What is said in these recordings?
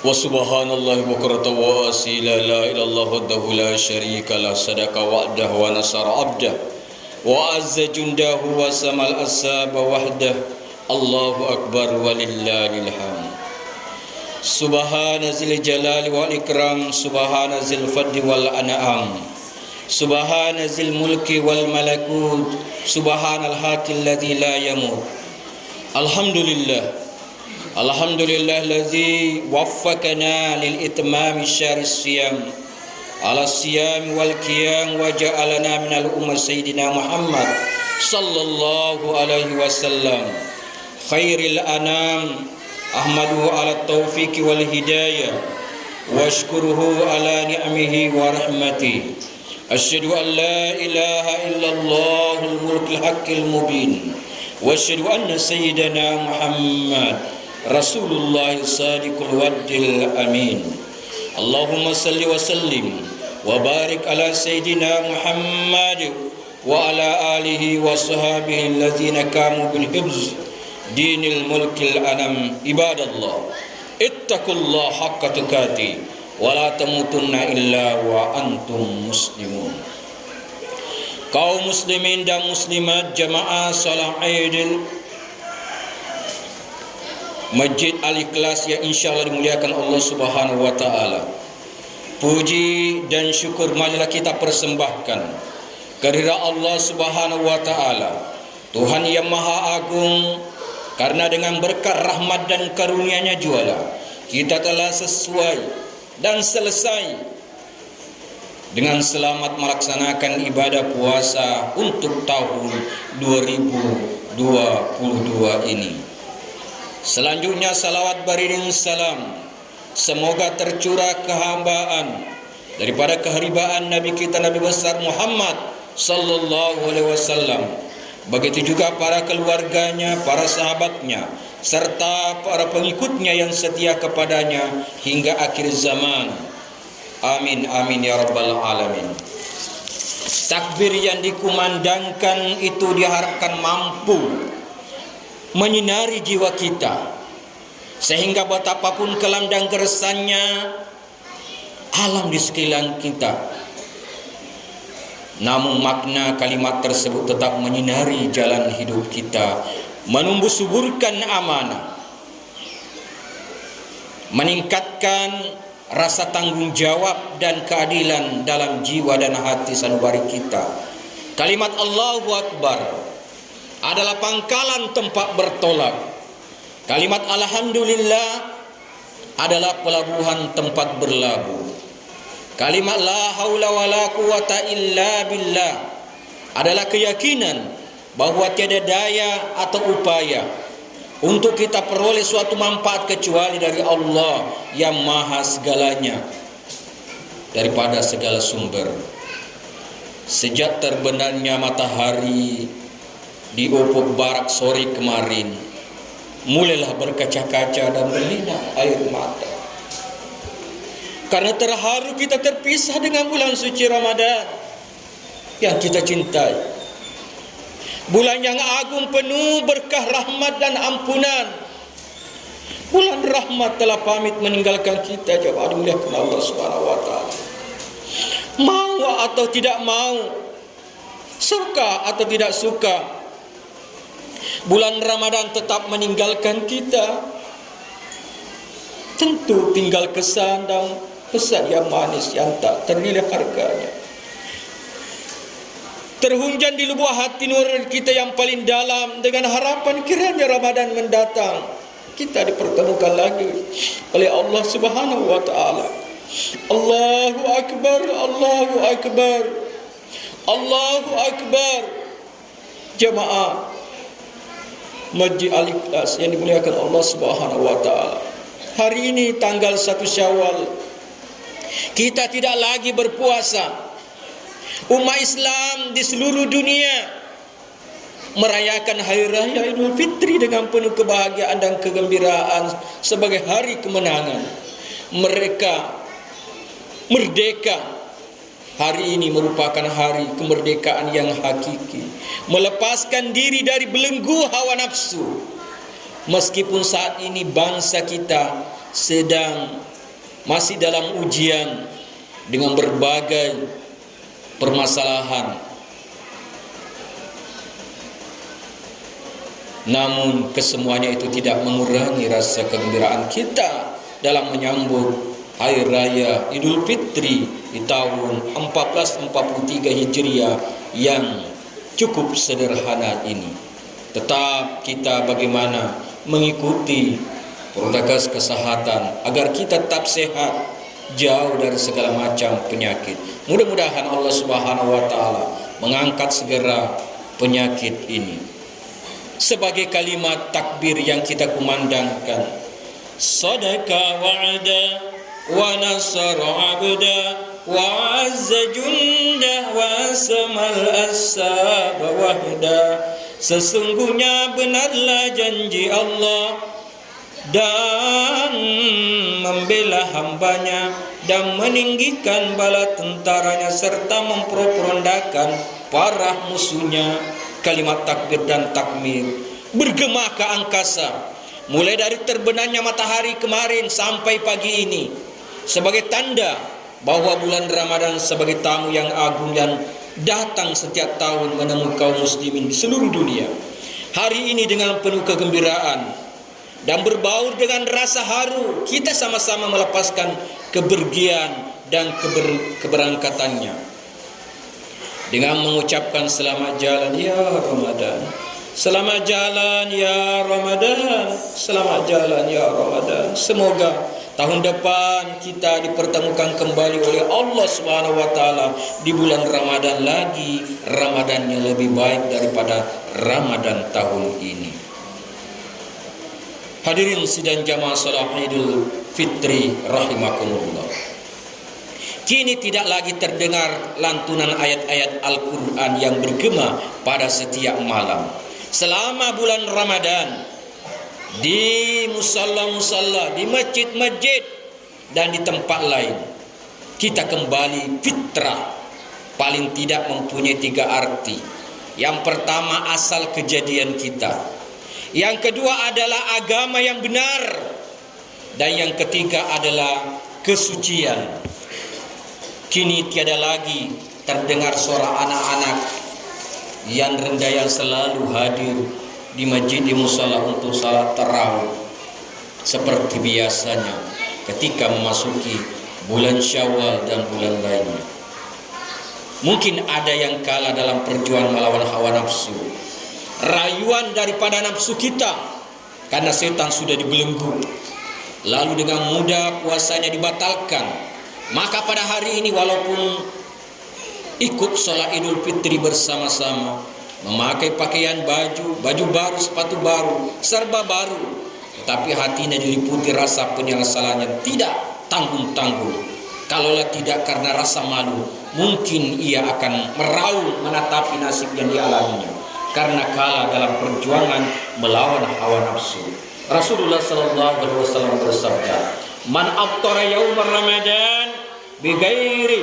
Wa subhanallahi bukrata wa asila la ilallah wahdahu la syarika lah sadaka wa'dah wa nasara abdah wa azza jundahu wa samal asaba wahdah. Allahu akbar walillahil hamd. Subhana zil jalali wal ikram, subhana zil fadli wal an'am, subhana zil mulki wal malakut, subhanal hakil ladzi la yamut. Alhamdulillah ladzi waffaqana lil itmami syahris siyam ala siyam wal qiyam wa ja'alana minal ummah sayyidina Muhammad sallallahu alaihi wasallam khairil anam. Ahmaduhu ala taufiqi wal hidayah wa ashkuruhu ala ni'amihi wa rahmatihi. Asyhadu an la ilaha illallahul mulkul haqqil mubin wa asyhadu anna sayyidana Muhammad Rasulullah sadiqul waddil amin. Allahumma salli wa sallim wa barik ala sayyidina Muhammad wa ala alihi wa sahbihi allazina qamu bil hifz dinil mulkil anam. Ibadallah, ittaqullah haqqa tuqatih wa la tamutunna illa wa antum muslimun. Kaum muslimin dan muslimat jamaah salat Aidil Masjid Al-Ikhlas yang insyaallah dimuliakan Allah Subhanahu wa taala. Puji dan syukur marilah kita persembahkan kehadirat Allah Subhanahu wa taala, Tuhan yang Maha Agung, karena dengan berkat rahmat dan karunia-Nya jualah kita telah sesuai dan selesai dengan selamat melaksanakan ibadah puasa untuk tahun 2022 ini. Selanjutnya salawat beriring salam semoga tercurah kehambaan daripada keharibaan Nabi kita Nabi besar Muhammad sallallahu alaihi wasallam, begitu juga para keluarganya, para sahabatnya, serta para pengikutnya yang setia kepadanya hingga akhir zaman. Amin amin ya rabbal alamin. Takbir yang dikumandangkan itu diharapkan mampu menyinari jiwa kita, sehingga betapapun kelam dan geresannya alam di sekeliling kita, namun makna kalimat tersebut tetap menyinari jalan hidup kita, menumbuh suburkan amanah, meningkatkan rasa tanggung jawab dan keadilan dalam jiwa dan hati sanubari kita. Kalimat Allahu Akbar adalah pangkalan tempat bertolak. Kalimat Alhamdulillah adalah pelabuhan tempat berlabuh. Kalimat la haula wala quwata illa billah adalah keyakinan bahwa tiada daya atau upaya untuk kita peroleh suatu manfaat kecuali dari Allah yang maha segalanya, daripada segala sumber. Sejak terbenamnya matahari di ufuk barat sore kemarin, mulailah berkaca-kaca dan berlinang air mata, karena terharu kita terpisah dengan bulan suci Ramadan yang kita cintai. Bulan yang agung penuh berkah rahmat dan ampunan. Bulan rahmat telah pamit meninggalkan kita. Jemaah dimuliakan Allah Subhanahu wa taala. Mau atau tidak mau, suka atau tidak suka, bulan Ramadan tetap meninggalkan kita. Tentu tinggal kesan dan pesan yang manis yang tak ternilai harganya. Terhunjan di lubuk hati nurani kita yang paling dalam dengan harapan kiranya Ramadan mendatang kita dipertemukan lagi oleh Allah Subhanahu wa taala. Allahu akbar, Allahu akbar, Allahu akbar. Jemaah Masjid Al-Ikhlas yang dimuliakan Allah Subhanahu wa taala. Hari ini tanggal 1 Syawal, kita tidak lagi berpuasa. Umat Islam di seluruh dunia merayakan Hari Raya Idul Fitri dengan penuh kebahagiaan dan kegembiraan sebagai hari kemenangan. Mereka merdeka. Hari ini merupakan hari kemerdekaan yang hakiki, melepaskan diri dari belenggu hawa nafsu. Meskipun saat ini bangsa kita sedang masih dalam ujian dengan berbagai permasalahan. Namun kesemuanya itu tidak mengurangi rasa kegembiraan kita dalam menyambut hari raya Idul Fitri di tahun 1443 Hijriah yang cukup sederhana ini. Tetap kita bagaimana mengikuti protokol kesehatan agar kita tetap sehat, jauh dari segala macam penyakit. Mudah-mudahan Allah Subhanahu wa taala mengangkat segera penyakit ini. Sebagai kalimat takbir yang kita kumandangkan, Sadaqa wa'ada wa nasara 'abda wa 'azza jundah wa samal asab wahda. Sesungguhnya benarlah janji Allah dan membela hambanya dan meninggikan bala tentaranya serta memperondakan para musuhnya. Kalimat takbir dan takmir bergema ke angkasa, mulai dari terbenamnya matahari kemarin sampai pagi ini, sebagai tanda bahwa bulan Ramadan sebagai tamu yang agung yang datang setiap tahun menemui kaum muslimin di seluruh dunia. Hari ini dengan penuh kegembiraan dan berbaur dengan rasa haru, kita sama-sama melepaskan kepergian dan keberangkatannya dengan mengucapkan selamat jalan ya Ramadan, selamat jalan ya Ramadan, selamat jalan ya Ramadan. Semoga tahun depan kita dipertemukan kembali oleh Allah Subhanahu wa taala di bulan Ramadan lagi, Ramadan yang lebih baik daripada Ramadan tahun ini. Hadirin sidang jamaah salat Idul Fitri rahimakumullah. Kini tidak lagi terdengar lantunan ayat-ayat Al-Quran yang bergema pada setiap malam. Selama bulan Ramadan, di musalla-musalla, di masjid-masjid, dan di tempat lain, kita kembali fitrah. Paling tidak mempunyai 3 arti. Yang pertama, asal kejadian kita. Yang kedua adalah agama yang benar. Dan yang ketiga adalah kesucian. Kini tiada lagi terdengar suara anak-anak yang rendah yang selalu hadir di masjid, di musala untuk salat tarawih seperti biasanya ketika memasuki bulan Syawal dan bulan lainnya. Mungkin ada yang kalah dalam perjuangan melawan hawa nafsu, rayuan daripada nafsu kita, karena setan sudah dibelenggu, lalu dengan mudah puasanya dibatalkan. Maka pada hari ini walaupun ikut sholat Idul Fitri bersama-sama, memakai pakaian baju baru, sepatu baru, serba baru, tetapi hatinya diliputi rasa penyesalan yang tidak tanggung-tanggung. Kalaulah tidak karena rasa malu, mungkin ia akan meraung menatapi nasib yang dialaminya karena kalah dalam perjuangan melawan hawa nafsu. Rasulullah sallallahu alaihi wasallam bersabda, "Man aftara yaum Ramadan bighairi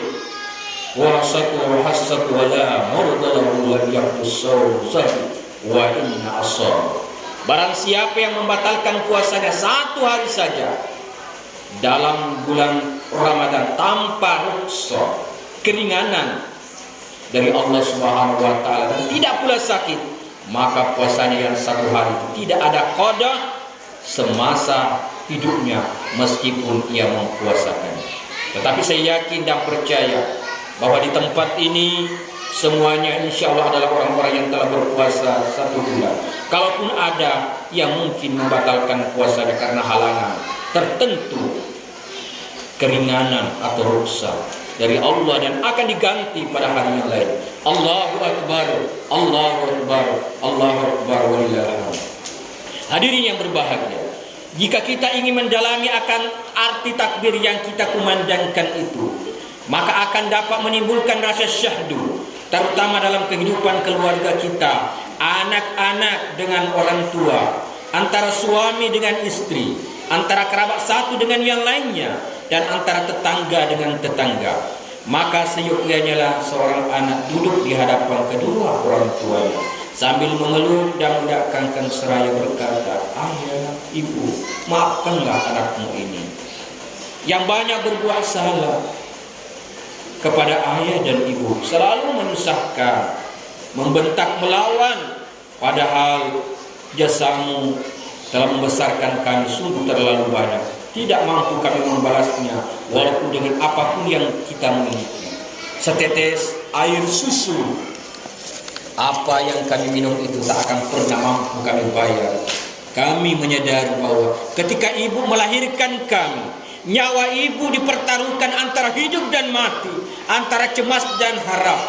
warasatu wa hasatu wa la murdalahu lam yaqtus wa inna asar." Barang siapa yang membatalkan puasanya 1 hari saja dalam bulan Ramadan tanpa rukhsah, keringanan dari Allah Subhanahu wa taala, dan tidak pula sakit, maka puasanya yang 1 hari itu tidak ada qada semasa hidupnya meskipun ia mempuasakan. Tetapi saya yakin dan percaya bahwa di tempat ini semuanya insya Allah adalah orang-orang yang telah berpuasa 1 bulan. Kalaupun ada yang mungkin membatalkan puasanya karena halangan tertentu, keringanan atau rukhsah dari Allah, dan akan diganti pada hari yang lain. Allahu Akbar, Allahu Akbar, Allahu Akbar walillahil. Hadirin yang berbahagia, jika kita ingin mendalami akan arti takbir yang kita kumandangkan itu, maka akan dapat menimbulkan rasa syahdu, terutama dalam kehidupan keluarga kita, anak-anak dengan orang tua, antara suami dengan istri, antara kerabat satu dengan yang lainnya, dan antara tetangga dengan tetangga. Maka seyogyanya lah seorang anak duduk di hadapan kedua orang tuanya sambil memeluk dan mendekatkan seraya berkata, "Ayah, ibu, maafkanlah anakmu ini." yang banyak berbuat salah kepada ayah dan ibu, selalu menyusahkan, membentak, melawan, padahal jasamu telah membesarkan kami sungguh terlalu banyak. Tidak mampu kami membalasnya walaupun dengan apapun yang kita miliki. Setetes air susu apa yang kami minum itu tak akan pernah mampu kami bayar. Kami menyadari bahwa ketika ibu melahirkan kami, nyawa ibu dipertaruhkan antara hidup dan mati, antara cemas dan harap,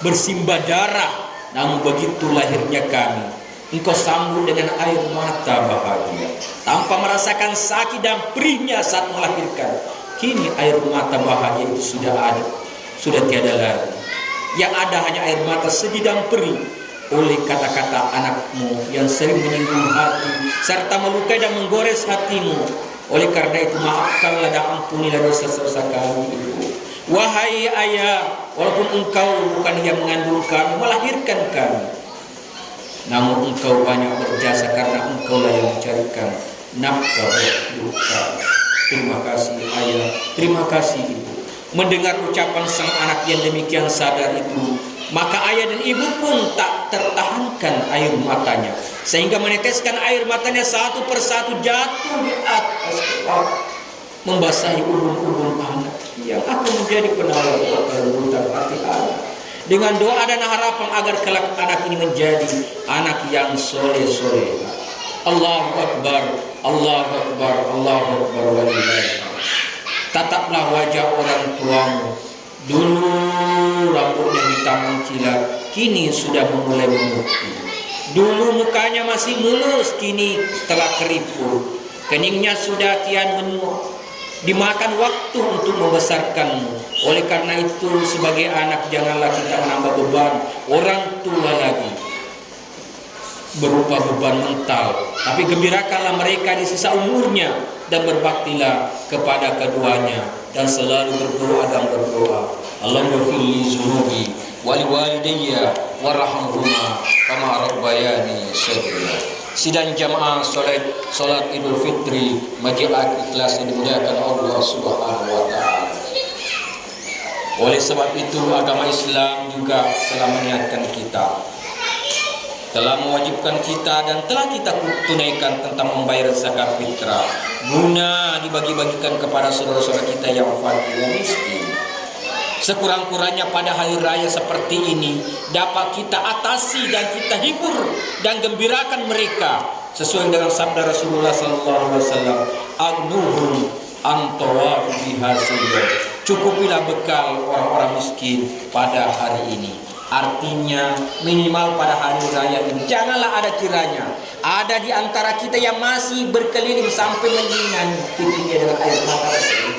bersimbah darah. Namun begitu lahirnya kami, engkau sambut dengan air mata bahagia, tanpa merasakan sakit dan perihnya saat melahirkan. Kini air mata bahagia itu sudah ada, sudah tiada lagi. Yang ada hanya air mata sedih dan perih oleh kata-kata anakmu yang sering menyinggung hati serta melukai dan menggores hatimu. Oleh karena itu maafkanlah dan ampunilah dosa-dosa kami, Ibu. Wahai ayah, walaupun engkau bukan yang mengandung kami, melahirkan kami, namun engkau banyak berjasa karena engkaulah yang mencarikan nafkah hidup kami. Terima kasih ayah, terima kasih ibu. Mendengar ucapan sang anak yang demikian sadar itu, maka ayah dan ibu pun tak tertahankan air matanya, sehingga meneteskan air matanya satu persatu jatuh di atas membasahi ubun-ubun anak yang akan menjadi penawar kelembutan hati anak. Dengan doa dan harapan agar kelak anak ini menjadi anak yang soleh-soleh. Allahu Akbar, Allahu Akbar, Allahu Akbar walillahil. Tataplah wajah orang tuamu. Dulu rambutnya hitam mengkilat, kini sudah mulai memutih. Dulu mukanya masih mulus, kini telah keriput. Keningnya sudah kian menua. Dimakan waktu untuk membesarkanmu. Oleh karena itu sebagai anak janganlah kita menambah beban orang tua lagi berupa beban mental, tapi gembirakanlah mereka di sisa umurnya dan berbaktilah kepada keduanya dan selalu berdoa dan berdoa. Allahumma fili zunubi wali walidayya warhamhuma kama rabbayani shaghira. Sidang jamaah salat Idul Fitri Masjid Al-Ikhlas yang dimuliakan Allah Subhanahu wa taala. Oleh sebab itu agama Islam juga telah mengingatkan kita, telah mewajibkan kita dan telah kita tunaikan tentang membayar zakat fitrah guna dibagi-bagikan kepada saudara-saudara kita yang fakir dan miskin. Sekurang-kurangnya pada hari raya seperti ini dapat kita atasi dan kita hibur dan gembirakan mereka sesuai dengan sabda Rasulullah SAW, agnuhum antawaf bihasilnya. Cukupilah bekal orang-orang miskin pada hari ini. Artinya minimal pada hari raya ini janganlah ada kiranya ada di antara kita yang masih berkeliling sampai menjinan pipinya dengan air mata tersebut.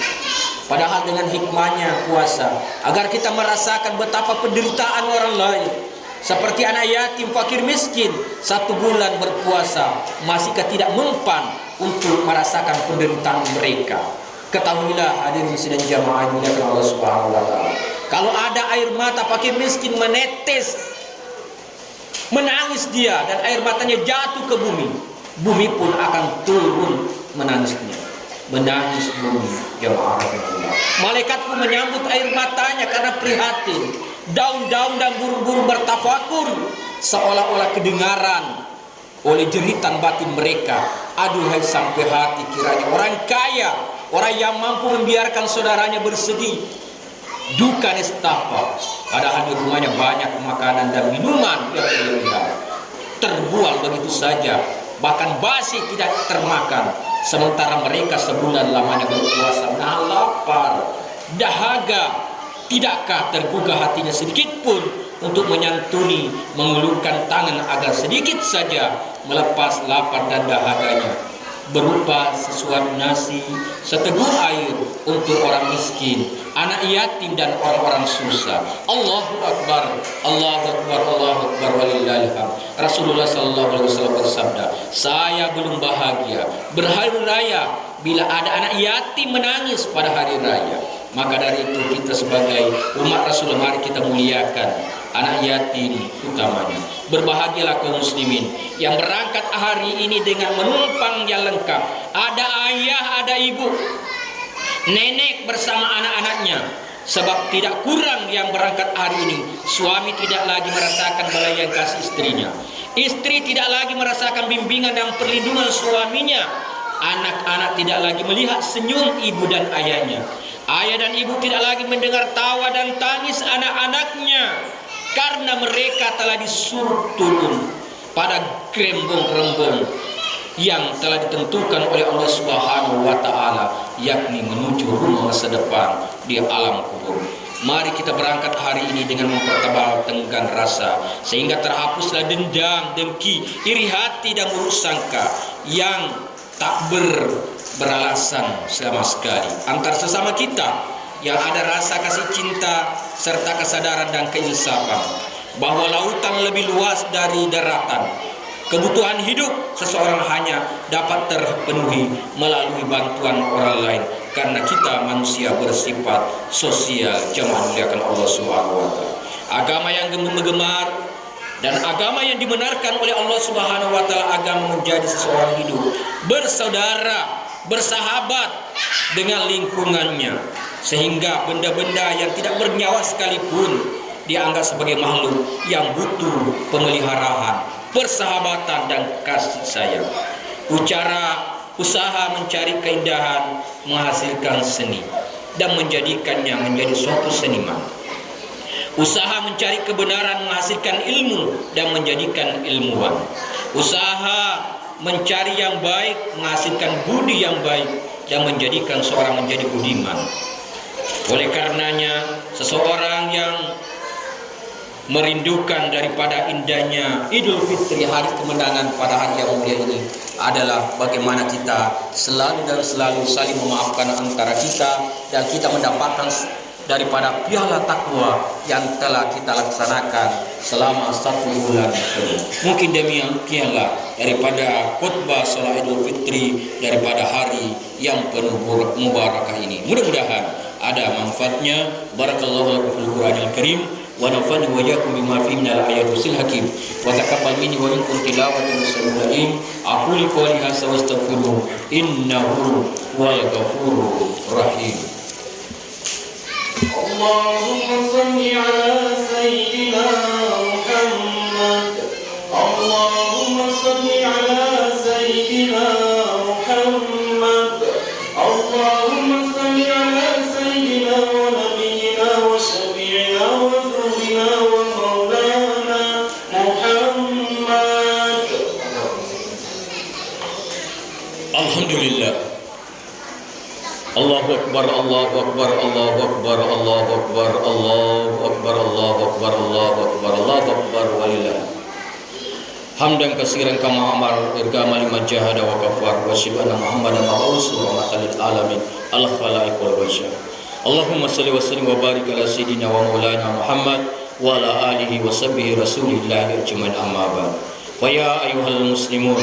Padahal dengan hikmahnya puasa agar kita merasakan betapa penderitaan orang lain, seperti anak yatim, fakir miskin, 1 bulan berpuasa masihkah tidak mempan untuk merasakan penderitaan mereka. Ketahuilah hadirin sidang jamaah dimuliakan Allah Subhanahu wa taala, kalau ada air mata fakir miskin menetes, menangis dia dan air matanya jatuh ke bumi, bumi pun akan turun menangisnya. Menangis bumi jamaah rahimahullah. Malaikat pun menyambut air matanya karena prihatin. Daun-daun dan burung-burung bertafakur seolah-olah kedengaran oleh jeritan batin mereka. Aduhai sampai hati kiranya orang kaya, orang yang mampu membiarkan saudaranya bersedih, duka nestapa, padahal di rumahnya banyak makanan dan minuman yang berlebihan, terbuang begitu saja, bahkan basi tidak termakan. Sementara mereka sebulan lamanya berpuasa, nah lapar, dahaga. Tidakkah tergugah hatinya sedikit pun untuk menyantuni, mengulurkan tangan agar sedikit saja melepas lapar dan dahaganya, berupa sesuatu nasi, seteguk air untuk orang miskin, anak yatim dan orang-orang susah. Allahu Akbar, Allahu Akbar, Allahu Akbar walillahil hamd. Rasulullah sallallahu alaihi wasallam bersabda, saya belum bahagia berhari raya bila ada anak yatim menangis pada hari raya. Maka dari itu kita sebagai umat Rasulullah, mari kita muliakan anak yatim utamanya. Berbahagialah kaum muslimin yang berangkat hari ini dengan menumpang yang lengkap. Ada ayah, ada ibu. nenek bersama anak-anaknya. Sebab tidak kurang yang berangkat hari ini, suami tidak lagi merasakan belayan kasih istrinya, istri tidak lagi merasakan bimbingan dan perlindungan suaminya, anak-anak tidak lagi melihat senyum ibu dan ayahnya, ayah dan ibu tidak lagi mendengar tawa dan tangis anak-anaknya, karena mereka telah disuruh turun pada gerembong-gerembong yang telah ditentukan oleh Allah Subhanahu wa taala, yakni menuju rumah masa depan di alam kubur. Mari kita berangkat hari ini dengan mempertebal tenggang rasa, sehingga terhapuslah dendam, dengki, iri hati dan buruk sangka yang tak beralasan sama sekali antar sesama kita, yang ada rasa kasih cinta serta kesadaran dan keinsafan bahwa lautan lebih luas dari daratan. Kebutuhan hidup seseorang hanya dapat terpenuhi melalui bantuan orang lain, karena kita manusia bersifat sosial. Jemaah muliakan Allah Subhanahu wa taala. Agama yang gemar dan agama yang dibenarkan oleh Allah Subhanahu wa taala, agama menjadi seseorang hidup bersaudara, bersahabat dengan lingkungannya, sehingga benda-benda yang tidak bernyawa sekalipun dianggap sebagai makhluk yang butuh pemeliharaan, persahabatan dan kasih sayang. Usaha mencari keindahan menghasilkan seni dan menjadikannya menjadi suatu seniman. Usaha mencari kebenaran menghasilkan ilmu dan menjadikan ilmuwan. Usaha mencari yang baik menghasilkan budi yang baik dan menjadikan seorang menjadi budiman. Oleh karenanya, seseorang yang merindukan daripada indahnya Idul Fitri, hari kemenangan pada hari yang mulia ini, adalah bagaimana kita selalu dan selalu saling memaafkan antara kita, dan kita mendapatkan daripada piala takwa yang telah kita laksanakan selama 1 bulan penuh. Mungkin demikianlah daripada khutbah salat Idul Fitri daripada hari yang penuh mubarakah ini. Mudah-mudahan ada manfaatnya. Barakallahu lakum fil Qur'anil Karim wa nafa'ani wa iyyakum bima fihi minal ayatil hakim wa taqabbal minni wa minkum tilawatan as-salihin. Aqulu qawli hadza wa astaghfiruh innahu huwal ghafurur rahim. Allahumma salli ala sayyidina Muhammad. Allahumma salli ala sayyidina Muhammad. Allahumma salli ala sayyidina wa nabiyyina wa syafi'ina wa zuhrina wa maulana Muhammad. Alhamdulillah. Allahu Akbar, Allahu Akbar, Allahu Akbar, Allahu Akbar, Allahu Akbar, Allahu Akbar, Allahu Akbar, Allahu Akbar, walillah. Hamdan katsiran kama amar irgama liman jahada wa kafar wa syibana Muhammadan ma'usul rahmatan lil alamin al khalaiq wal bashar. Allahumma salli wa sallim wa barik ala sayyidina wa maulana Muhammad wa ala alihi wa sahbihi rasulillah ajmain, amma ba'd. Fa ya ayyuhal muslimun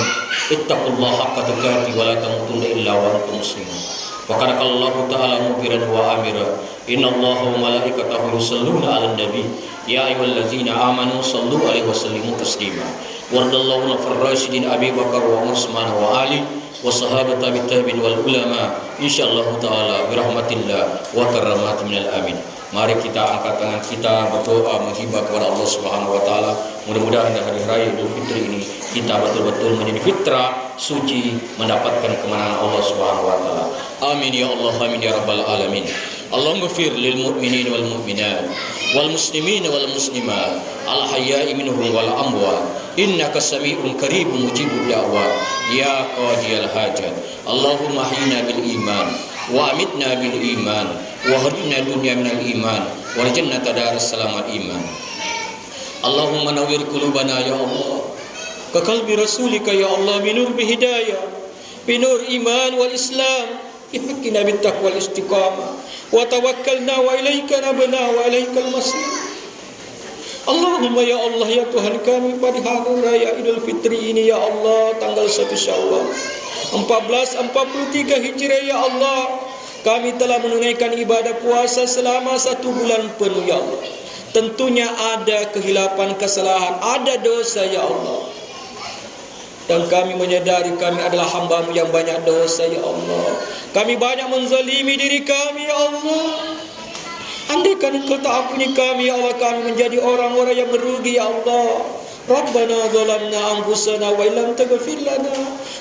ittaqullaha haqqa tuqatih wa la tamutunna illa wa antum muslimun. Faqala Allahu ta'ala mubiran wa amira, innallaha wa malaikatahu yusalluna 'alan nabi ya ayyuhallazina amanu sallu 'alaihi wa sallimu taslima. Wardallahu anil rasyidin Abi Bakar wa Utsman wa Ali wa sahabat tabi'in wal ulama insyaallah taala birahmatillah wa karamatin minal amin. Mari kita angkat tangan kita berdoa menghibah kepada Allah Subhanahu wa taala. Mudah-mudahan di hari raya Idul Fitri ini kita betul-betul menjadi fitrah suci, mendapatkan kemenangan Allah Subhanahu wa taala. Amin ya Allah, amin ya rabbal alamin. Allahumma ighfir lil mu'minin wal mu'minat wal muslimin wal muslimat al hayya'i minhum wal amwat innaka sami'un qaribun mujibud da'wat ya qadiyal hajat. Allahumma ahyina bil iman wa amitna bil iman wa hadina dunya minal iman wal jannata darus salamal iman. Allahumma nawwir qulubana ya Allah ka qalbi rasulika ya Allah, binur bihidayah, binur iman wal islam, ihkina bit taqwa wal istiqamah wa tawakkalna wa ilaika nabna wa ilaikal masir. Allahumma ya Allah ya Tuhan kami, pada hari raya Idul Fitri ini ya Allah, tanggal 1 Syawal 1443 Hijriah ya Allah, kami telah menunaikan ibadah puasa selama 1 bulan penuh ya Allah. Tentunya ada kehilapan, kesalahan, ada dosa ya Allah. Dan kami menyadari kami adalah hamba-Mu yang banyak dosa, ya Allah. Kami banyak menzalimi diri kami, ya Allah. Andaikan Engkau tak ampuni kami, ya Allah, kami menjadi orang-orang yang merugi, ya Allah. Rabbana zalamna anfusana wa illam taghfir lana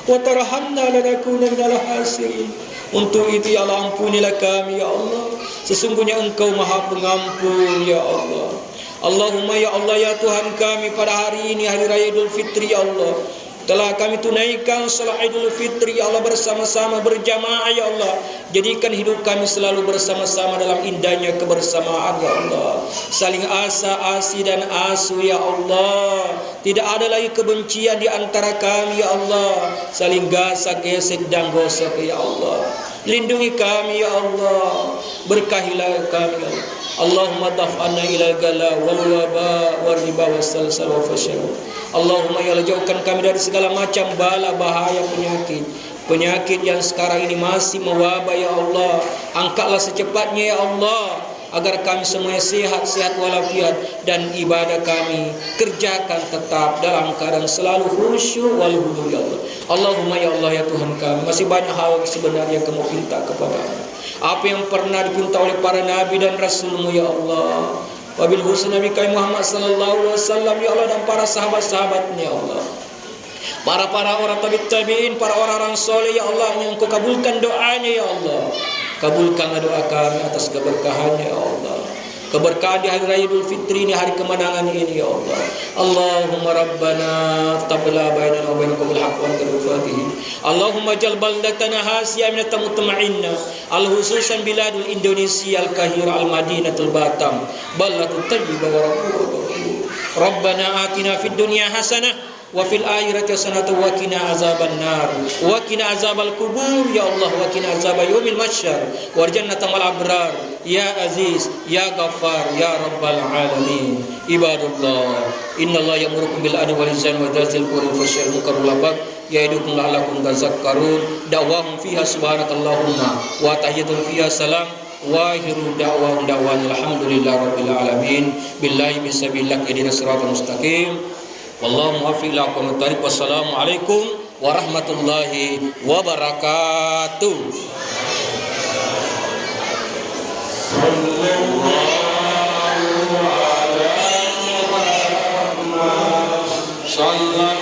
wa tarhamna lanakunanna minal khasirin. Untuk itu, ya Allah, ampunilah kami, ya Allah. Sesungguhnya Engkau Maha Pengampun, ya Allah. Allahumma ya Allah, ya Tuhan kami, pada hari ini hari raya Idul Fitri, ya Allah, telah kami tunaikan salat Idul Fitri, ya Allah, bersama-sama berjamaah, ya Allah. Jadikan hidup kami selalu bersama-sama dalam indahnya kebersamaan, ya Allah. Saling asa-asi dan asu, ya Allah. Tidak ada lagi kebencian di antara kami, ya Allah. Saling gasak-gesek dan gosok, ya Allah. Lindungi kami, ya Allah. Berkahilah kami, ya Allah. Allahumma daf'anna ilal gala wal waba wal riba was salsal wa fashal. Allahumma ya Allah, jauhkan kami dari segala macam bala, bahaya, penyakit yang sekarang ini masih mewabah, ya Allah. Angkatlah secepatnya, ya Allah, agar kami semuanya sehat walafiat, dan ibadah kami kerjakan tetap dalam keadaan selalu khusyuk wal hudu, ya Allah. Allahumma ya Allah, ya Tuhan kami, masih banyak hal sebenarnya yang Kamu pinta kepada-Mu. Apa yang pernah dipinta oleh para nabi dan rasul-Mu, ya Allah. Wabil khusus Nabi kami Muhammad sallallahu alaihi wasallam, ya Allah, dan para sahabat-sahabatnya, ya Allah. Para orang tabi'in, para orang-orang soleh, ya Allah, yang Engkau kabulkan doanya, ya Allah. Kabulkanlah doa kami atas keberkahannya, ya Allah. Keberkahan di hari raya Idul Fitri ini, hari kemenangan ini, ya Allah. Allahumma rabbana taqabbal bainana wa bainakum bil haqq wa antal fatihih. Allahumma jal baldatana hasiya min tamutma'inna al-hususan biladul Indonesia al-Kahira al-Madinatul Batam ballatut tayyibah wa Rabbana atina fid dunya hasanah wa fil akhirati hasanatan wa qina azaban nar wa qina azabal kubur, ya Allah, wa qina azab yaumil mahsyar wa jannatan wal abrar, ya aziz ya ghaffar ya rabbal alamin. Ibadullah, innallaha ya'murukum bil adli wal ihsani wa dzil qurbi wasyil munkar wal baghi ya'idukum la'allakum tadhakkarun. Da'wahum fiha subhanakallahumma wa tahiyyatuhum fiha salam wa akhiru da'wahum alhamdulillahi rabbil alamin. Billahi min sabilillah ihdinas siratal mustaqim. Wallahu muwaffiq ila aqwamit thariq. Wassalamu alaikum warahmatullahi wabarakatuh. Sallallahu